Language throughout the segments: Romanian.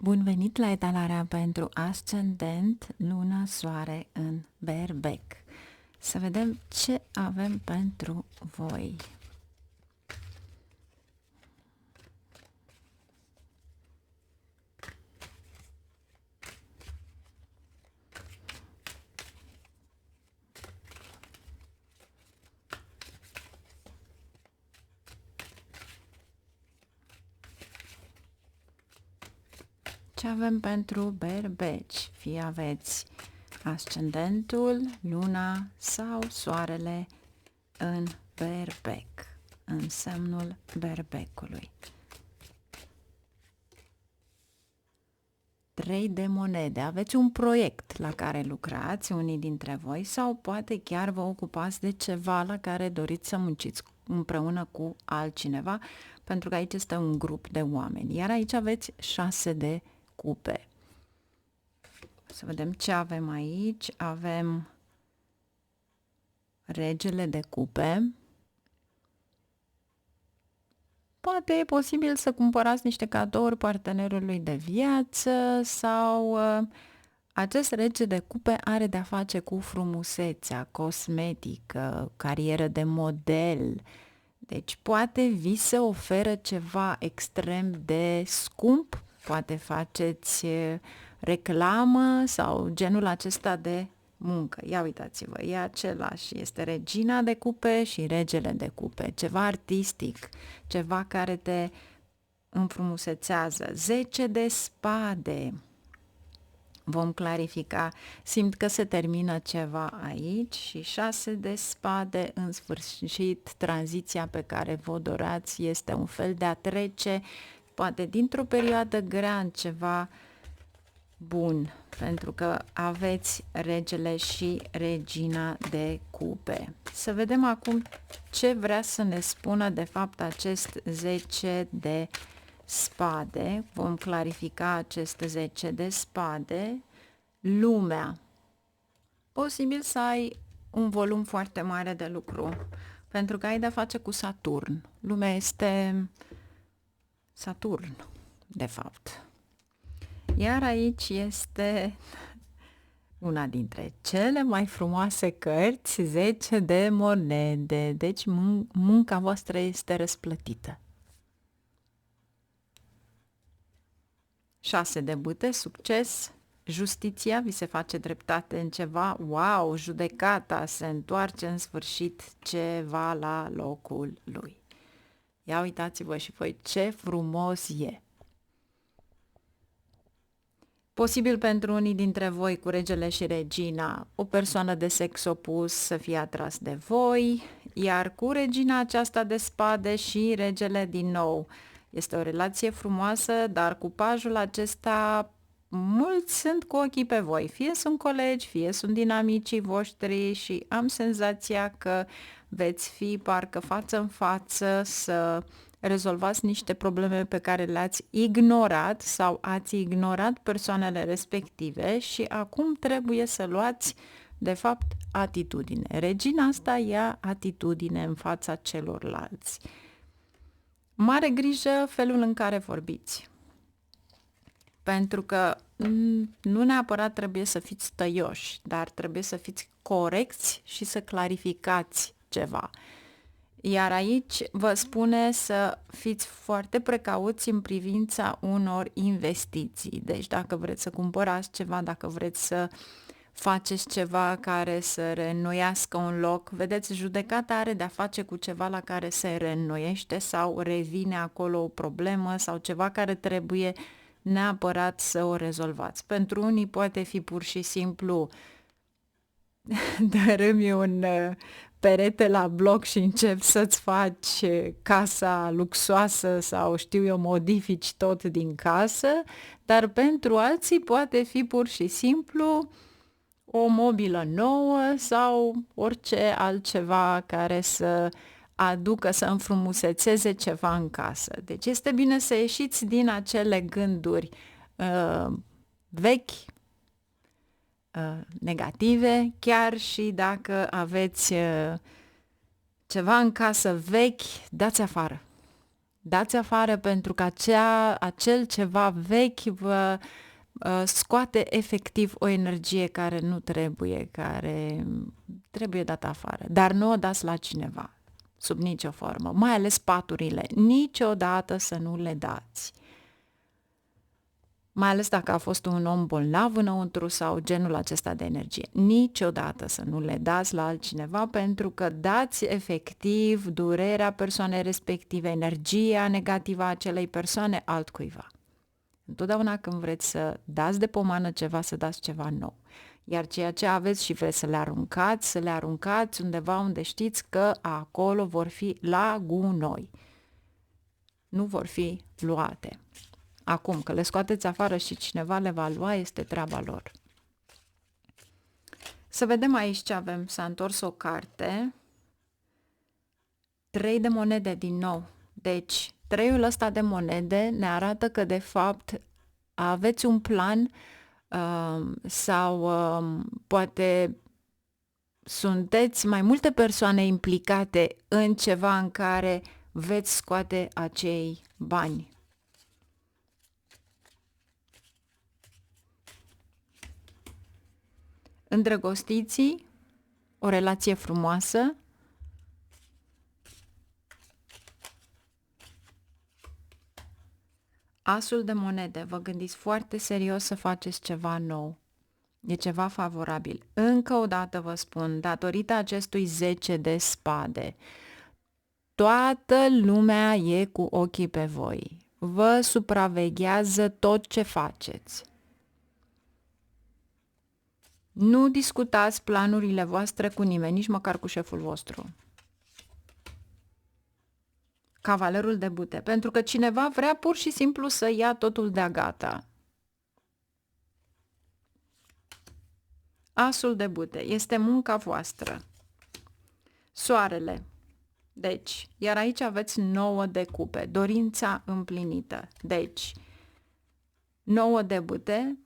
Bun venit la etalarea pentru ascendent, lună, soare în Berbec. Să vedem ce avem pentru voi. Ce avem pentru berbeci? Fie aveți ascendentul, luna sau soarele în berbec, în semnul berbecului. 3 de monede. Aveți un proiect la care lucrați, unii dintre voi, sau poate chiar vă ocupați de ceva la care doriți să munciți împreună cu altcineva, pentru că aici este un grup de oameni. Iar aici aveți 6 de cupe. Să vedem ce avem aici. Avem regele de cupe. Poate e posibil să cumpărați niște cadouri partenerului de viață sau acest rege de cupe are de-a face cu frumusețea, cosmetică, carieră de model. Deci poate vi se oferă ceva extrem de scump, poate faceți reclamă sau genul acesta de muncă. Ia uitați-vă, e același, este regina de cupe și regele de cupe, ceva artistic, ceva care te înfrumusețează. 10 de spade. Vom clarifica, simt că se termină ceva aici și 6 de spade, în sfârșit, tranziția pe care vă dorați este un fel de a trece, poate dintr-o perioadă grea în ceva bun, pentru că aveți regele și regina de cupe. Să vedem acum ce vrea să ne spună de fapt acest 10 de spade. Vom clarifica acest 10 de spade. Lumea. Posibil să ai un volum foarte mare de lucru, pentru că ai de-a face cu Saturn. Lumea este Saturn, de fapt. Iar aici este una dintre cele mai frumoase cărți, 10 de monede. Deci munca voastră este răsplătită. 6 de bâte, succes. Justiția, vi se face dreptate în ceva. Wow, judecata, se întoarce în sfârșit ceva la locul lui. Ia uitați-vă și voi ce frumos e. Posibil pentru unii dintre voi cu regele și regina, o persoană de sex opus să fie atras de voi, iar cu regina aceasta de spade și regele din nou. Este o relație frumoasă, dar cu pajul acesta mulți sunt cu ochii pe voi. Fie sunt colegi, fie sunt dinamicii voștri și am senzația că veți fi parcă față în față să rezolvați niște probleme pe care le-ați ignorat sau ați ignorat persoanele respective și acum trebuie să luați, de fapt, atitudine. Regina asta ia atitudine în fața celorlalți. Mare grijă felul în care vorbiți. Pentru că nu neapărat trebuie să fiți tăioși, dar trebuie să fiți corecți și să clarificați ceva. Iar aici vă spune să fiți foarte precauți în privința unor investiții. Deci dacă vreți să cumpărați ceva, dacă vreți să faceți ceva care să reînnoiască un loc, vedeți, judecata are de-a face cu ceva la care se reînnoiește sau revine acolo o problemă sau ceva care trebuie neapărat să o rezolvați. Pentru unii poate fi pur și simplu dărâmi un perete la bloc și începi să-ți faci casa luxoasă sau știu eu, modifici tot din casă, dar pentru alții poate fi pur și simplu o mobilă nouă sau orice altceva care să aducă, să înfrumusețeze ceva în casă. Deci este bine să ieșiți din acele gânduri vechi, negative, chiar și dacă aveți ceva în casă vechi, dați afară. Dați afară pentru că acel ceva vechi vă scoate efectiv o energie care nu trebuie, care trebuie dată afară. Dar nu o dați la cineva, sub nicio formă, mai ales paturile. Niciodată să nu le dați. Mai ales dacă a fost un om bolnav înăuntru sau genul acesta de energie. Niciodată să nu le dați la altcineva pentru că dați efectiv durerea persoanei respective, energia negativă a acelei persoane altcuiva. Întotdeauna când vreți să dați de pomană ceva, să dați ceva nou. Iar ceea ce aveți și vreți să le aruncați undeva unde știți că acolo vor fi la gunoi. Nu vor fi luate. Acum, că le scoateți afară și cineva le va lua, este treaba lor. Să vedem aici ce avem. S-a întors o carte. 3 de monede din nou. Deci, 3-ul ăsta de monede ne arată că, de fapt, aveți un plan sau poate sunteți mai multe persoane implicate în ceva în care veți scoate acei bani. Îndrăgostiții, o relație frumoasă, Asul de monede, vă gândiți foarte serios să faceți ceva nou. E ceva favorabil. Încă o dată vă spun, datorită acestui 10 de spade, toată lumea e cu ochii pe voi. Vă supraveghează tot ce faceți. Nu discutați planurile voastre cu nimeni, nici măcar cu șeful vostru. Cavalerul de bute, pentru că cineva vrea pur și simplu să ia totul de-a gata. Asul de bute, este munca voastră. Soarele. Deci, iar aici aveți 9 de cupe, dorința împlinită. Deci, 9 de bute,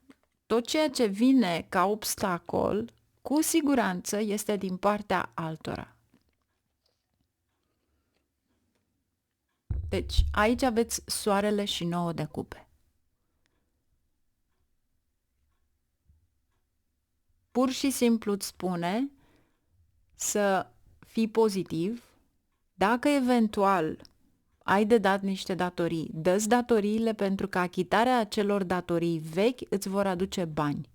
tot ceea ce vine ca obstacol, cu siguranță este din partea altora. Deci, aici aveți soarele și 9 de cupe. Pur și simplu îți spune să fii pozitiv. Dacă eventual ai de dat niște datorii, dă-ți datoriile pentru că achitarea acelor datorii vechi îți vor aduce bani.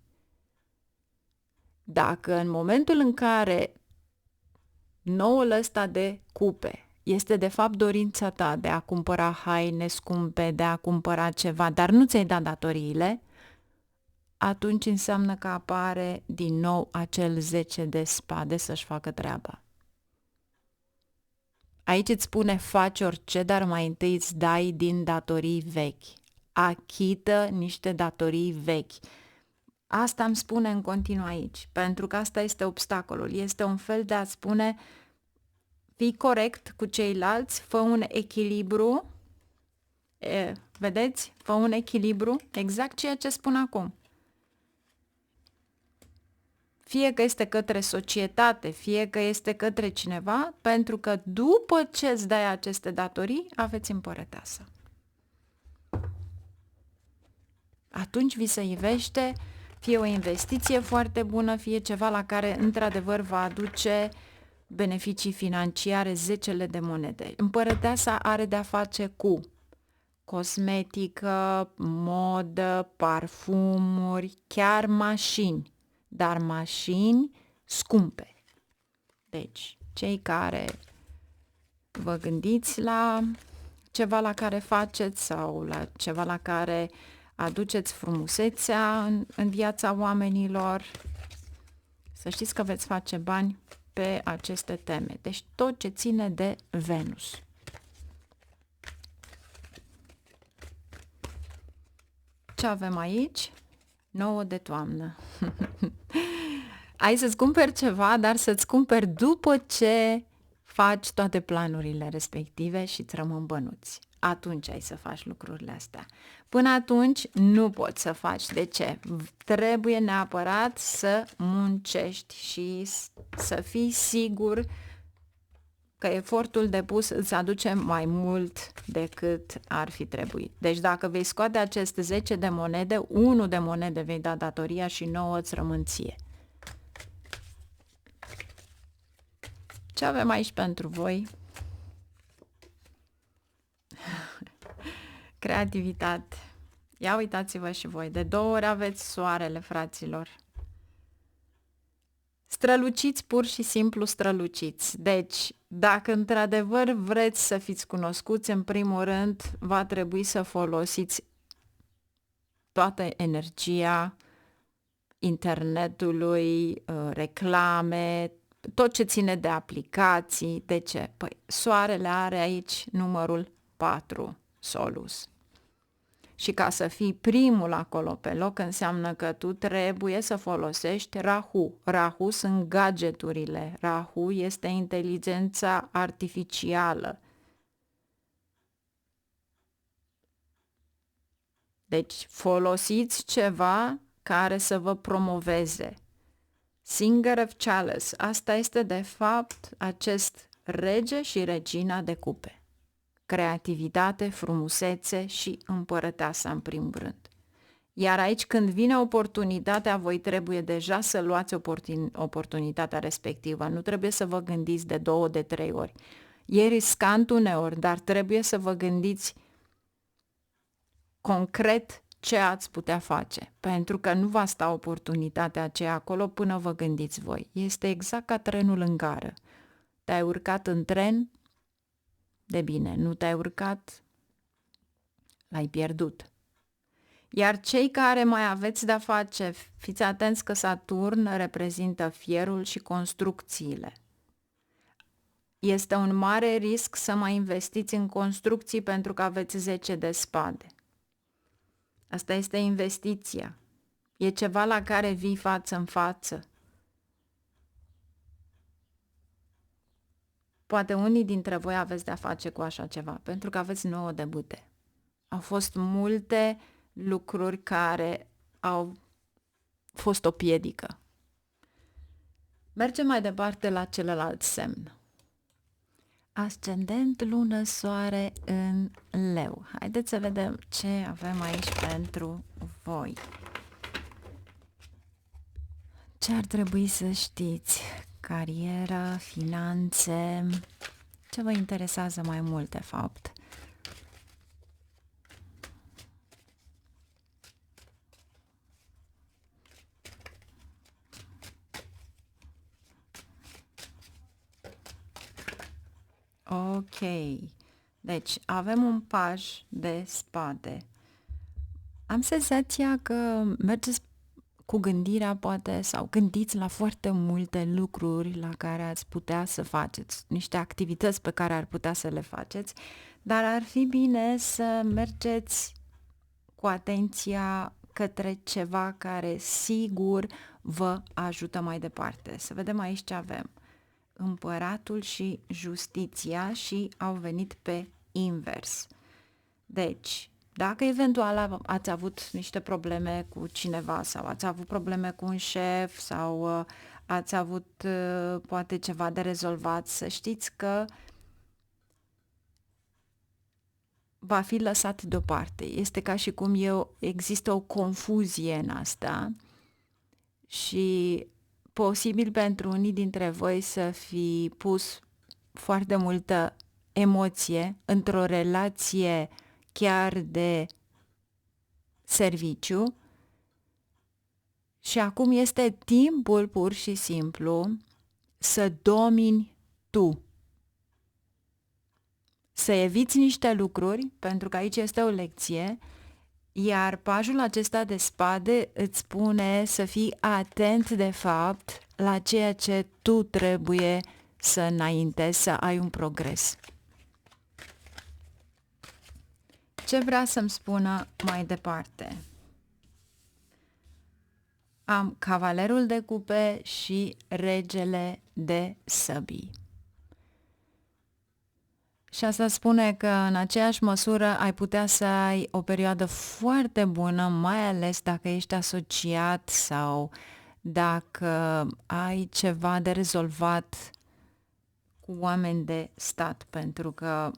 Dacă în momentul în care noul ăsta de cupe este de fapt dorința ta de a cumpăra haine scumpe, de a cumpăra ceva, dar nu ți-ai dat datoriile, atunci înseamnă că apare din nou acel 10 de spade să-și facă treaba. Aici îți spune faci orice, dar mai întâi îți dai din datorii vechi. Achită niște datorii vechi. Asta îmi spune în continuu aici, pentru că asta este obstacolul. Este un fel de a spune fii corect cu ceilalți, fă un echilibru. Vedeți? Fă un echilibru, exact ceea ce spun acum. Fie că este către societate, fie că este către cineva, pentru că după ce îți dai aceste datorii, aveți împărăteasă. Atunci vi se ivește fie o investiție foarte bună, fie ceva la care într-adevăr va aduce beneficii financiare, 10 de monede. Împărăteasa are de-a face cu cosmetică, modă, parfumuri, chiar mașini, dar mașini scumpe. Deci, cei care vă gândiți la ceva la care faceți sau la ceva la care aduceți frumusețea în viața oamenilor, să știți că veți face bani pe aceste teme. Deci tot ce ține de Venus. Ce avem aici? 9 de toamnă. Ai să-ți cumperi ceva, dar să-ți cumperi după ce faci toate planurile respective și îți rămân bănuți. Atunci ai să faci lucrurile astea. Până atunci nu poți să faci. De ce? Trebuie neapărat să muncești și să fii sigur că efortul depus îți aduce mai mult decât ar fi trebuit. Deci dacă vei scoate aceste 10 de monede, 1 de monede vei da datoria și 9 îți rămân ție. Ce avem aici pentru voi? Creativitate. Ia uitați-vă și voi. De 2 ori aveți soarele, fraților. Străluciți, pur și simplu străluciți. Deci, dacă într-adevăr vreți să fiți cunoscuți, în primul rând, va trebui să folosiți toată energia internetului, reclame, tot ce ține de aplicații. De ce? Păi, soarele are aici numărul 4, Solus. Și ca să fii primul acolo pe loc, înseamnă că tu trebuie să folosești Rahu. Rahu sunt gadgeturile. Rahu este inteligența artificială. Deci folosiți ceva care să vă promoveze. Singer of Chalice. Asta este de fapt acest rege și regina de cupe. Creativitate, frumusețe și împărăteasa în primul rând. Iar aici când vine oportunitatea, voi trebuie deja să luați oportunitatea respectivă. Nu trebuie să vă gândiți de 2, de 3 ori. E riscant uneori, dar trebuie să vă gândiți concret ce ați putea face, pentru că nu va sta oportunitatea aceea acolo până vă gândiți voi. Este exact ca trenul în gară. Te-ai urcat în tren, de bine, nu te-ai urcat, l-ai pierdut. Iar cei care mai aveți de-a face, fiți atenți că Saturn reprezintă fierul și construcțiile. Este un mare risc să mai investiți în construcții pentru că aveți 10 de spade. Asta este investiția. E ceva la care vii față în față. Poate unii dintre voi aveți de-a face cu așa ceva, pentru că aveți 9 de bâte. Au fost multe lucruri care au fost o piedică. Mergem mai departe la celălalt semn. Ascendent, lună, soare în Leu. Haideți să vedem ce avem aici pentru voi. Ce ar trebui să știți? Carieră, finanțe, ce vă interesează mai mult, de fapt? Ok, deci avem un paj de spade. Am senzația că mergeți cu gândirea poate sau gândiți la foarte multe lucruri la care ați putea să faceți, niște activități pe care ar putea să le faceți, dar ar fi bine să mergeți cu atenția către ceva care sigur vă ajută mai departe. Să vedem aici ce avem. Împăratul și justiția și au venit pe invers. Deci, dacă eventual ați avut niște probleme cu cineva sau ați avut probleme cu un șef sau ați avut poate ceva de rezolvat, să știți că va fi lăsat deoparte. Este ca și cum există o confuzie în asta și posibil pentru unii dintre voi să fi pus foarte multă emoție într-o relație chiar de serviciu și acum este timpul pur și simplu să domini tu. Să eviți niște lucruri, pentru că aici este o lecție, iar pajul acesta de spade îți spune să fii atent de fapt la ceea ce tu trebuie să înaintezi, să ai un progres. Ce vrea să-mi spună mai departe? Am cavalerul de cupe și regele de săbii. Și asta spune că în aceeași măsură ai putea să ai o perioadă foarte bună, mai ales dacă ești asociat sau dacă ai ceva de rezolvat cu oameni de stat, pentru că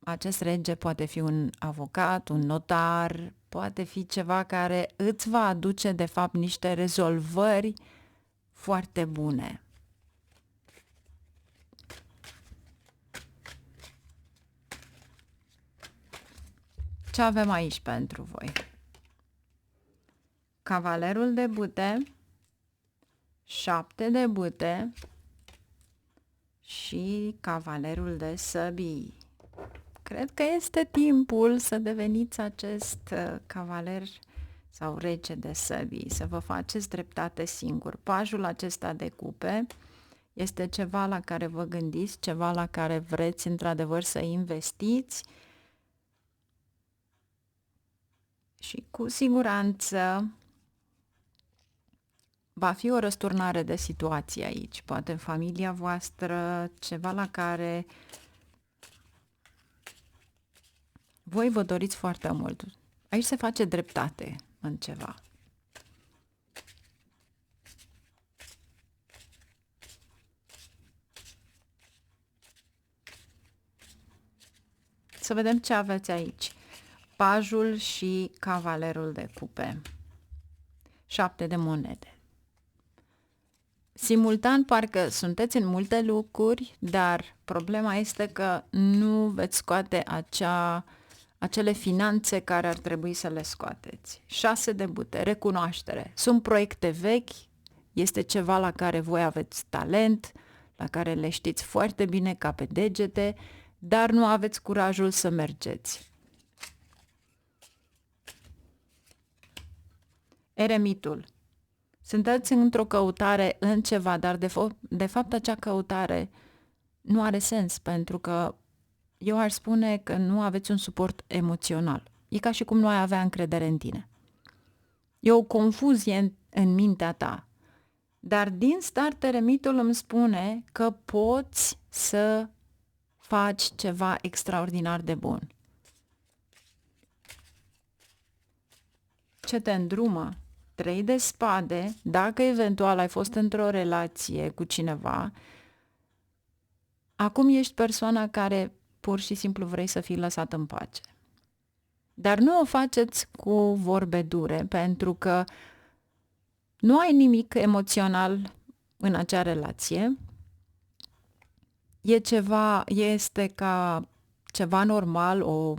acest rege poate fi un avocat, un notar, poate fi ceva care îți va aduce, de fapt, niște rezolvări foarte bune. Ce avem aici pentru voi? Cavalerul de bâte, 7 de bâte și cavalerul de săbii. Cred că este timpul să deveniți acest cavaler sau rege de săbii, să vă faceți dreptate singur. Pajul acesta de cupe este ceva la care vă gândiți, ceva la care vreți într-adevăr să investiți și cu siguranță va fi o răsturnare de situație aici, poate în familia voastră, ceva la care voi vă doriți foarte mult. Aici se face dreptate în ceva. Să vedem ce aveți aici. Pajul și cavalerul de cupe. 7 de monede. Simultan parcă sunteți în multe lucruri, dar problema este că nu veți scoate acele finanțe care ar trebui să le scoateți. 6 de bâte, recunoaștere. Sunt proiecte vechi, este ceva la care voi aveți talent, la care le știți foarte bine ca pe degete, dar nu aveți curajul să mergeți. Eremitul. Sunteți într-o căutare în ceva, dar de fapt acea căutare nu are sens, pentru că eu aș spune că nu aveți un suport emoțional. E ca și cum nu ai avea încredere în tine. E o confuzie în mintea ta. Dar din start eremitul îmi spune că poți să faci ceva extraordinar de bun. Ce te îndrumă? 3 de spade, dacă eventual ai fost într-o relație cu cineva, acum ești persoana care pur și simplu vrei să fii lăsat în pace. Dar nu o faceți cu vorbe dure, pentru că nu ai nimic emoțional în acea relație. Este ca ceva normal, o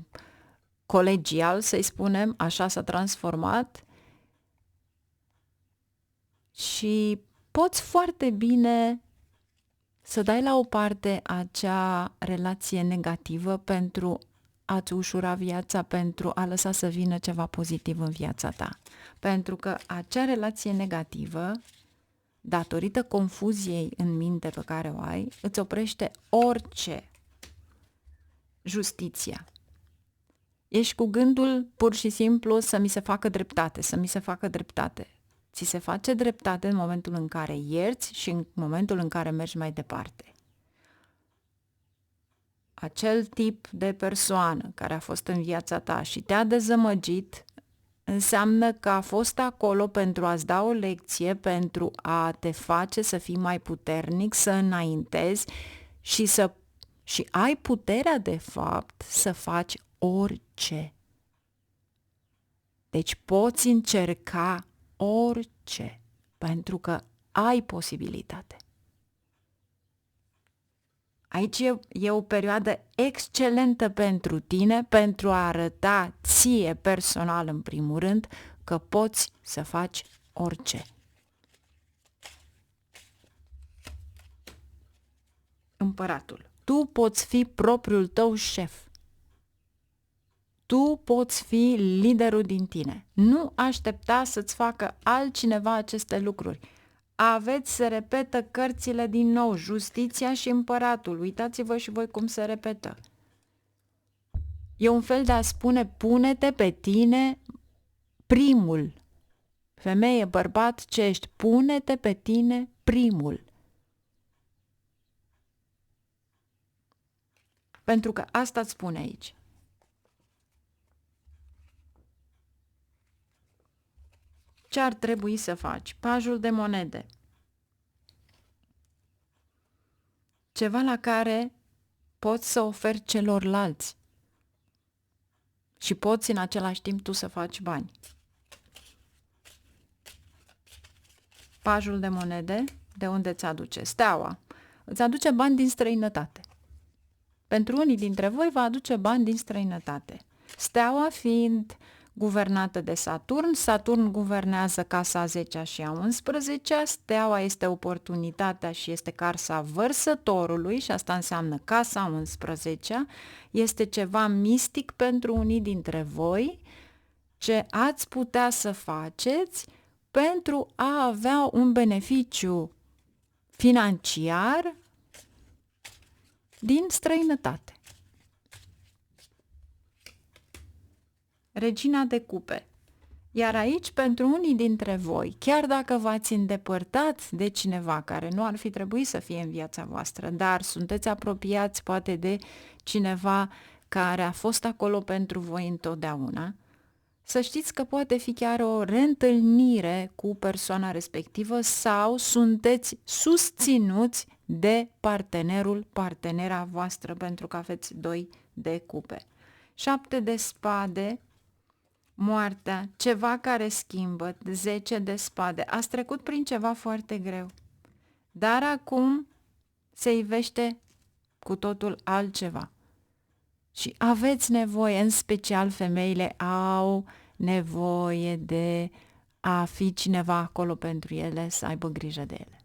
colegial, să-i spunem, așa s-a transformat și poți foarte bine să dai la o parte acea relație negativă pentru a-ți ușura viața, pentru a lăsa să vină ceva pozitiv în viața ta. Pentru că acea relație negativă, datorită confuziei în minte pe care o ai, îți oprește orice justiția. Ești cu gândul pur și simplu să mi se facă dreptate, să mi se facă dreptate. Ți se face dreptate în momentul în care ierți și în momentul în care mergi mai departe. Acel tip de persoană care a fost în viața ta și te-a dezamăgit înseamnă că a fost acolo pentru a-ți da o lecție, pentru a te face să fii mai puternic, să înaintezi și ai puterea, de fapt, să faci orice. Deci poți încerca orice, pentru că ai posibilitate. Aici e o perioadă excelentă pentru tine, pentru a arăta ție personal, în primul rând, că poți să faci orice. Împăratul. Tu poți fi propriul tău șef. Tu poți fi liderul din tine. Nu aștepta să-ți facă altcineva aceste lucruri. Aveți să repetă cărțile din nou, Justiția și Împăratul. Uitați-vă și voi cum se repetă. E un fel de a spune, pune-te pe tine primul. Femeie, bărbat, ce ești? Pune-te pe tine primul. Pentru că asta îți spune aici. Ce ar trebui să faci? Pajul de monede. ceva la care poți să oferi celorlalți și poți în același timp tu să faci bani. Pajul de monede, de unde îți aduce? Steaua. Îți aduce bani din străinătate. Pentru unii dintre voi va aduce bani din străinătate. Steaua fiind guvernată de Saturn, Saturn guvernează casa a 10-a și a 11-a, steaua este oportunitatea și este casa vărsătorului și asta înseamnă casa 11-a, este ceva mistic pentru unii dintre voi ce ați putea să faceți pentru a avea un beneficiu financiar din străinătate. Regina de cupe. Iar aici, pentru unii dintre voi, chiar dacă v-ați îndepărtat de cineva care nu ar fi trebuit să fie în viața voastră, dar sunteți apropiați poate de cineva care a fost acolo pentru voi întotdeauna, să știți că poate fi chiar o reîntâlnire cu persoana respectivă sau sunteți susținuți de partenera voastră, pentru că aveți 2 de cupe. 7 de spade, moartea, ceva care schimbă, 10 de spade. Ați trecut prin ceva foarte greu, dar acum se ivește cu totul altceva. Și aveți nevoie, în special femeile au nevoie de a fi cineva acolo pentru ele, să aibă grijă de ele.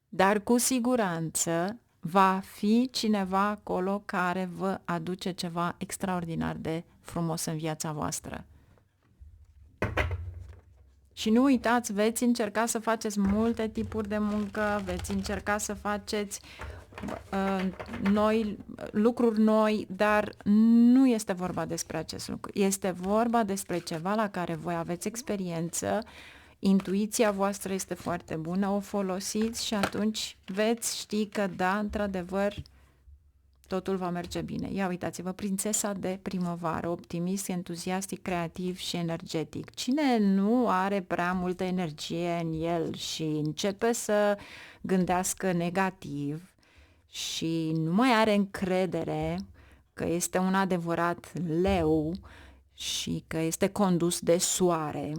Dar cu siguranță va fi cineva acolo care vă aduce ceva extraordinar de frumos în viața voastră. Și nu uitați, veți încerca să faceți multe tipuri de muncă, veți încerca să faceți lucruri noi, dar nu este vorba despre acest lucru. Este vorba despre ceva la care voi aveți experiență, intuiția voastră este foarte bună, o folosiți și atunci veți ști că da, într-adevăr, totul va merge bine. Ia uitați-vă, prințesa de primăvară, optimist, entuziastic, creativ și energetic. Cine nu are prea multă energie în el și începe să gândească negativ și nu mai are încredere că este un adevărat leu și că este condus de soare,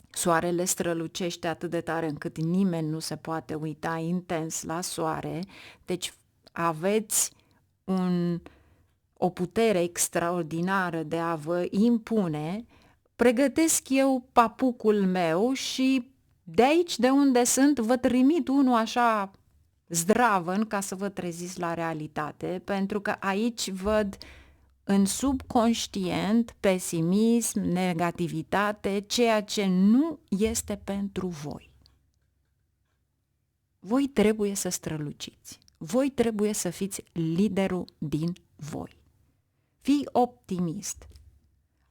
soarele strălucește atât de tare încât nimeni nu se poate uita intens la soare, deci aveți o putere extraordinară de a vă impune, pregătesc eu papucul meu și de aici de unde sunt vă trimit unul așa zdravăn ca să vă treziți la realitate, pentru că aici văd în subconștient pesimism, negativitate, ceea ce nu este pentru voi. Voi trebuie să străluciți. Voi trebuie să fiți liderul din voi. Fii optimist.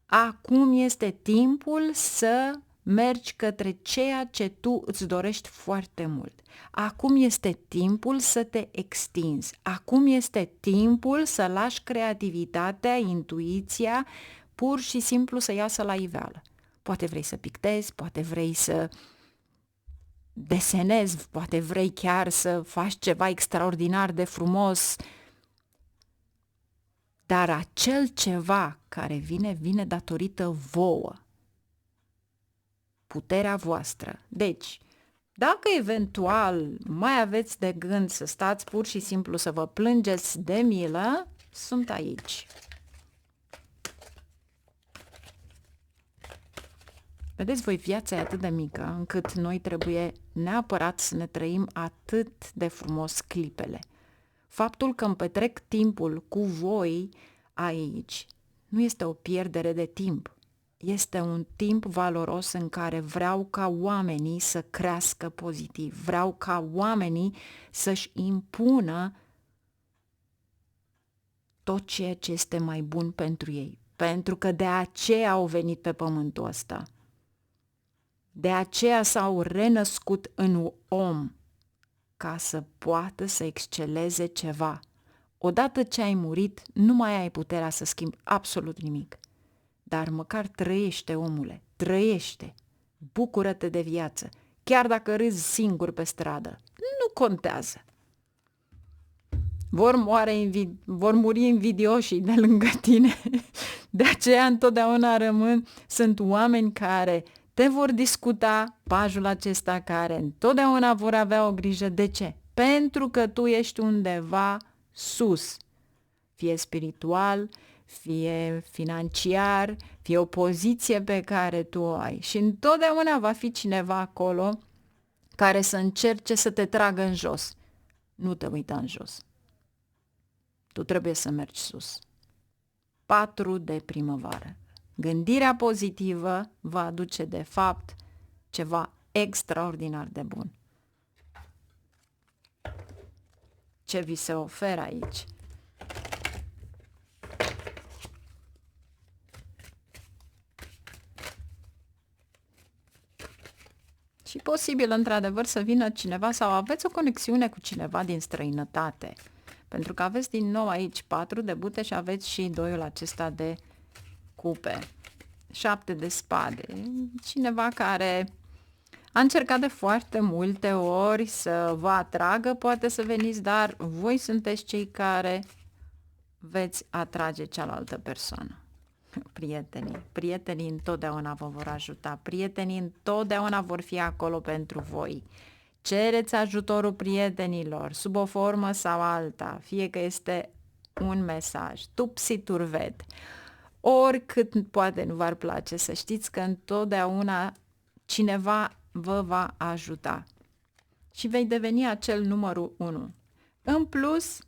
Acum este timpul să mergi către ceea ce tu îți dorești foarte mult. Acum este timpul să te extinzi. Acum este timpul să lași creativitatea, intuiția, pur și simplu să iasă la iveală. Poate vrei să pictezi, poate vrei să desenezi, poate vrei chiar să faci ceva extraordinar de frumos, dar acel ceva care vine datorită vouă, puterea voastră. Deci, dacă eventual mai aveți de gând să stați pur și simplu să vă plângeți de milă, sunt aici. Vedeți voi, viața e atât de mică încât noi trebuie neapărat să ne trăim atât de frumos clipele. Faptul că îmi petrec timpul cu voi aici nu este o pierdere de timp. Este un timp valoros în care vreau ca oamenii să crească pozitiv. Vreau ca oamenii să-și impună tot ceea ce este mai bun pentru ei. Pentru că de aceea au venit pe pământul ăsta. De aceea s-au renăscut în om, ca să poată să exceleze ceva. Odată ce ai murit, nu mai ai puterea să schimbi absolut nimic. Dar măcar trăiește, omule, trăiește, bucură-te de viață, chiar dacă râzi singur pe stradă, nu contează. vor muri invidioșii de lângă tine. De aceea întotdeauna sunt oameni care te vor discuta, pajul acesta, care întotdeauna vor avea o grijă. De ce? Pentru că tu ești undeva sus, fie spiritual, fie financiar, fie o poziție pe care tu o ai. Și întotdeauna va fi cineva acolo care să încerce să te tragă în jos. Nu te uita în jos. Tu trebuie să mergi sus. 4 de primăvară. Gândirea pozitivă va aduce de fapt ceva extraordinar de bun. Ce vi se oferă aici? Și posibil, într-adevăr, să vină cineva sau aveți o conexiune cu cineva din străinătate. Pentru că aveți din nou aici 4 de bute și aveți și 2-ul acesta de cupe. 7 de spade. Cineva care a încercat de foarte multe ori să vă atragă, poate să veniți, dar voi sunteți cei care veți atrage cealaltă persoană. Prietenii întotdeauna vă vor ajuta, prietenii întotdeauna vor fi acolo pentru voi. Cereți ajutorul prietenilor, sub o formă sau alta, fie că este un mesaj, tupsi-turvet, oricât poate nu v-ar place, să știți că întotdeauna cineva vă va ajuta și vei deveni acel numărul 1. În plus,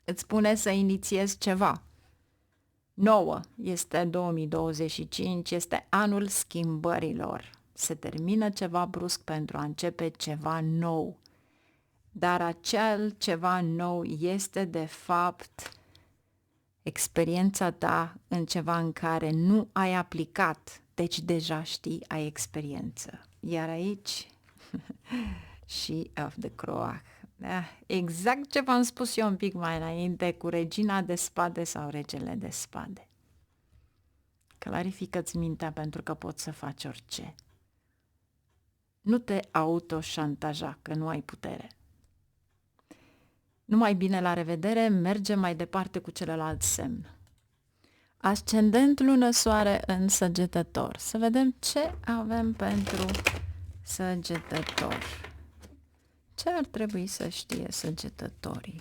îți spune să inițiezi ceva. 9 este 2025, este anul schimbărilor. Se termină ceva brusc pentru a începe ceva nou. Dar acel ceva nou este de fapt experiența ta în ceva în care nu ai aplicat, deci deja știi, ai experiență. Iar aici și of the Croach. Exact ce v-am spus eu un pic mai înainte cu regina de spade sau regele de spade. Clarifică-ți mintea pentru că poți să faci orice. Nu te autoșantaja că nu ai putere. Numai bine, la revedere, mergem mai departe cu celălalt semn. Ascendent, lună, soare în Săgetător. Să vedem ce avem pentru Săgetător. Ce ar trebui să știe săgetătorii?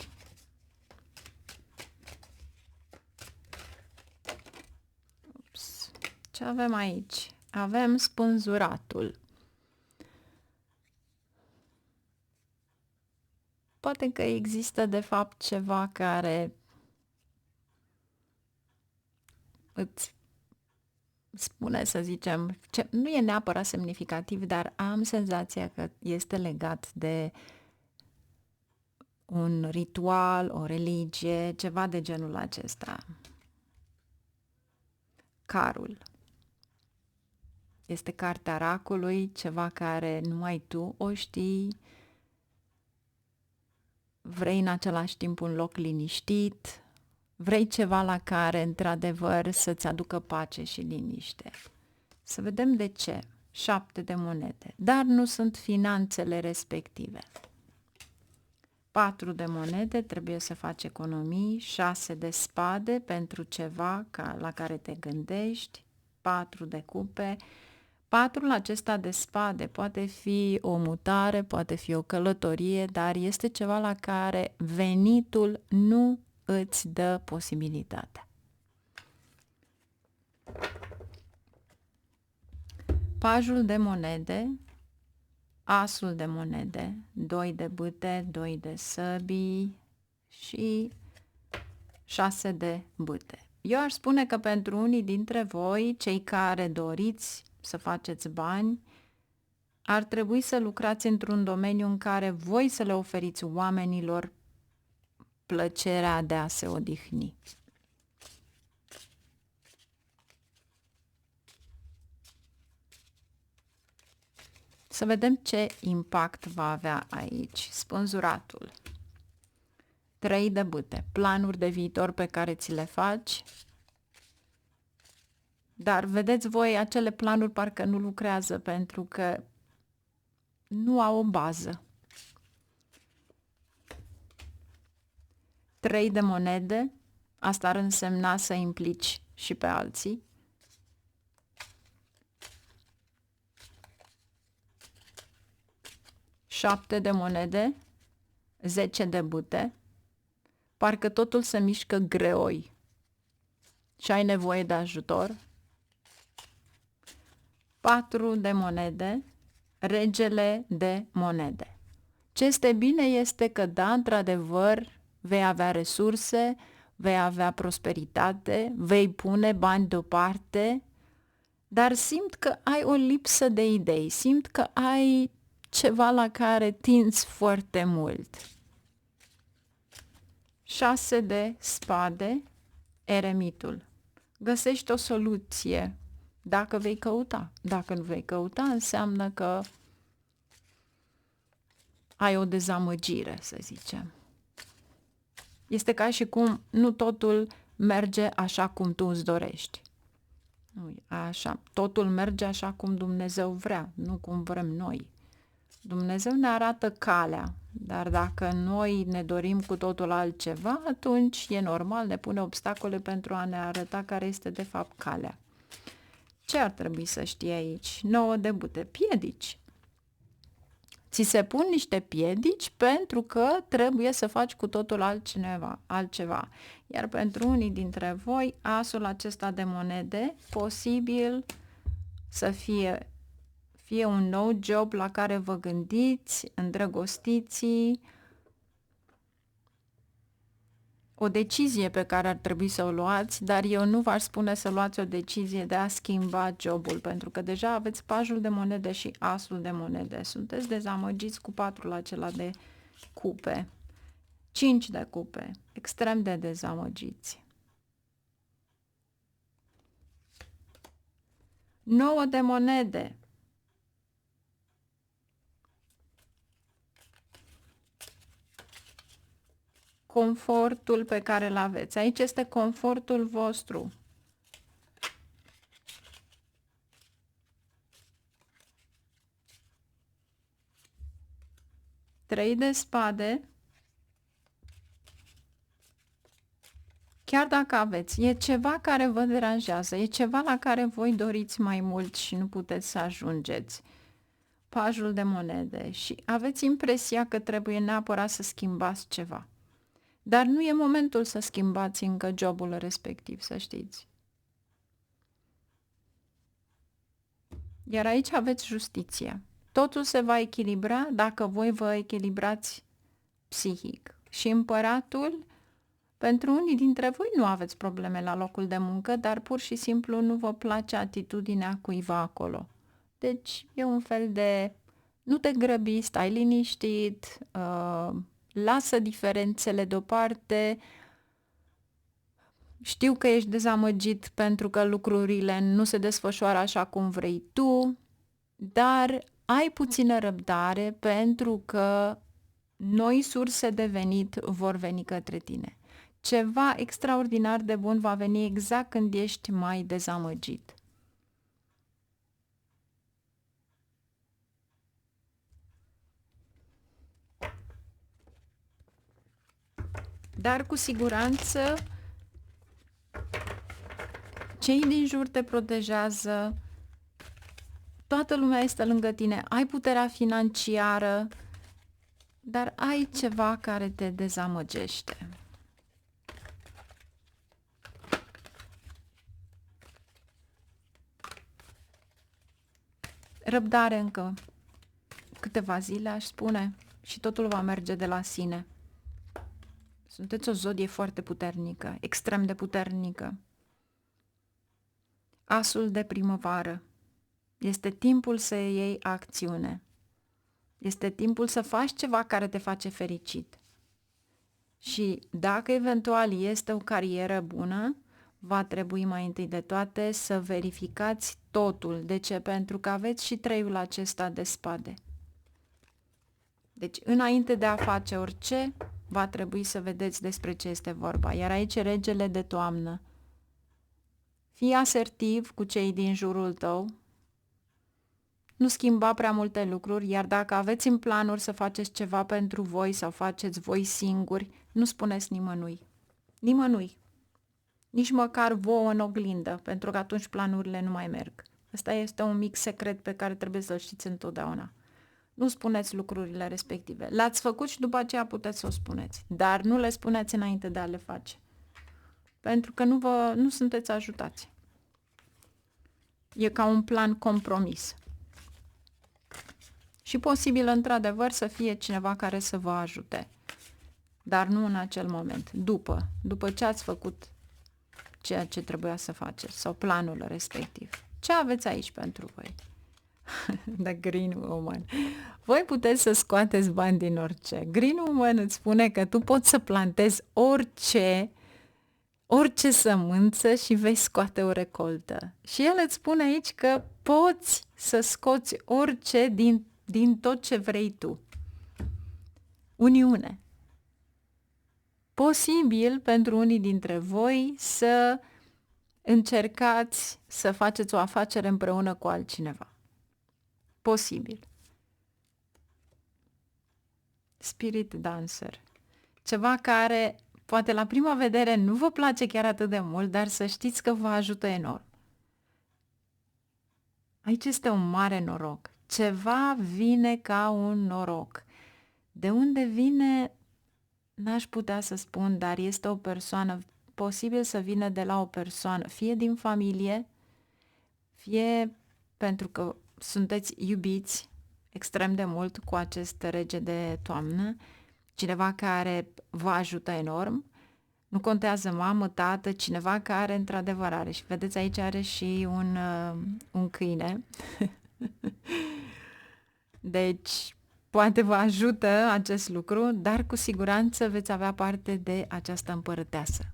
Ce avem aici? Avem spânzuratul. Poate că există de fapt ceva care îți spune, să zicem, nu e neapărat semnificativ, dar am senzația că este legat de un ritual, o religie, ceva de genul acesta. Carul. Este cartea racului, ceva care numai tu o știi. Vrei în același timp un loc liniștit, vrei ceva la care, într-adevăr, să-ți aducă pace și liniște. Să vedem de ce. 7 de monede, dar nu sunt finanțele respective. 4 de monede, trebuie să faci economii, 6 de spade pentru ceva la care te gândești, 4 de cupe. 4-ul acesta de spade poate fi o mutare, poate fi o călătorie, dar este ceva la care venitul nu îți dă posibilitatea. Pajul de monede, asul de monede, 2 de bâte, 2 de săbii și 6 de bâte. Eu aș spune că pentru unii dintre voi, cei care doriți să faceți bani, ar trebui să lucrați într-un domeniu în care voi să le oferiți oamenilor plăcerea de a se odihni. Să vedem ce impact va avea aici spânzuratul. 3 de bâte, planuri de viitor pe care ți le faci, dar vedeți voi, acele planuri parcă nu lucrează pentru că nu au o bază. 3 de monede, asta ar însemna să implici și pe alții. 7 de monede, 10 de bâte, parcă totul se mișcă greoi și ai nevoie de ajutor. 4 de monede, regele de monede. Ce este bine este că, da, într-adevăr, vei avea resurse, vei avea prosperitate, vei pune bani deoparte, dar simt că ai o lipsă de idei, simt că ai ceva la care tinzi foarte mult. 6 de spade, eremitul. Găsești o soluție dacă vei căuta. Dacă nu vei căuta, înseamnă că ai o dezamăgire, să zicem. Este ca și cum nu totul merge așa cum tu îți dorești. Nu, așa. Totul merge așa cum Dumnezeu vrea, nu cum vrem noi. Dumnezeu ne arată calea, dar dacă noi ne dorim cu totul altceva, atunci e normal, ne pune obstacole pentru a ne arăta care este de fapt calea. Ce ar trebui să știi aici? 9 de bâte, piedici. Ți se pun niște piedici pentru că trebuie să faci cu totul altceva. Iar pentru unii dintre voi, asul acesta de monede, posibil să fie un nou job la care vă gândiți, îndrăgostiții, o decizie pe care ar trebui să o luați, dar eu nu v-aș spune să luați o decizie de a schimba jobul, pentru că deja aveți pajul de monede și asul de monede. Sunteți dezamăgiți cu 4 acela de cupe, 5 de cupe, extrem de dezamăgiți. 9 de monede. Confortul pe care îl aveți. Aici este confortul vostru. Trei de spade. Chiar dacă aveți, e ceva care vă deranjează, e ceva la care voi doriți mai mult și nu puteți să ajungeți. Pajul de monede și aveți impresia că trebuie neapărat să schimbați ceva. Dar nu e momentul să schimbați încă jobul respectiv, să știți. Iar aici aveți justiția. Totul se va echilibra dacă voi vă echilibrați psihic. Și împăratul, pentru unii dintre voi nu aveți probleme la locul de muncă, dar pur și simplu nu vă place atitudinea cuiva acolo. Deci e un fel de nu te grăbi, stai liniștit, lasă diferențele deoparte. Știu că ești dezamăgit pentru că lucrurile nu se desfășoară așa cum vrei tu, dar ai puțină răbdare pentru că noi surse de venit vor veni către tine. Ceva extraordinar de bun va veni exact când ești mai dezamăgit. Dar cu siguranță cei din jur te protejează, toată lumea este lângă tine, ai puterea financiară, dar ai ceva care te dezamăgește. Răbdare încă câteva zile, aș spune, și totul va merge de la sine. Sunteți o zodie foarte puternică, extrem de puternică. Asul de primăvară. Este timpul să iei acțiune. Este timpul să faci ceva care te face fericit. Și dacă eventual este o carieră bună, va trebui mai întâi de toate să verificați totul. De ce? Pentru că aveți și 3-ul acesta de spade. Deci, înainte de a face orice, va trebui să vedeți despre ce este vorba. Iar aici regele de toamnă. Fii asertiv cu cei din jurul tău. nu schimba prea multe lucruri, iar dacă aveți în planuri să faceți ceva pentru voi sau faceți voi singuri, nu spuneți nimănui. Nimănui. Nici măcar vouă în oglindă, pentru că atunci planurile nu mai merg. Ăsta este un mic secret pe care trebuie să-l știți întotdeauna. Nu spuneți lucrurile respective. Le-ați făcut și după aceea puteți să o spuneți, dar nu le spuneți înainte de a le face. Pentru că nu sunteți ajutați. E ca un plan compromis. Și posibil, într-adevăr, să fie cineva care să vă ajute. Dar nu în acel moment. După ce ați făcut ceea ce trebuia să faceți sau planul respectiv. Ce aveți aici pentru voi? The Green Woman. Voi puteți să scoateți bani din orice. Green Woman îți spune că tu poți să plantezi orice sămânță și vei scoate o recoltă. Și el îți spune aici că poți să scoți orice din tot ce vrei tu. Uniune. Posibil pentru unii dintre voi să încercați să faceți o afacere împreună cu altcineva. Posibil. Spirit Dancer. Ceva care poate la prima vedere nu vă place chiar atât de mult, dar să știți că vă ajută enorm. Aici este un mare noroc. Ceva vine ca un noroc. De unde vine, n-aș putea să spun, dar este o persoană, posibil să vină de la o persoană, fie din familie, fie pentru că sunteți iubiți extrem de mult cu acest rege de toamnă, cineva care vă ajută enorm, nu contează mamă, tată, cineva care într-adevăr are. Și vedeți, aici are și un câine. Deci, poate vă ajută acest lucru, dar cu siguranță veți avea parte de această împărăteasă.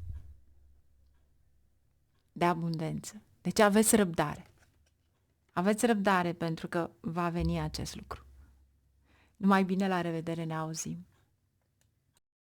De abundență. Deci aveți răbdare. Aveți răbdare pentru că va veni acest lucru. Numai bine, la revedere, ne auzim!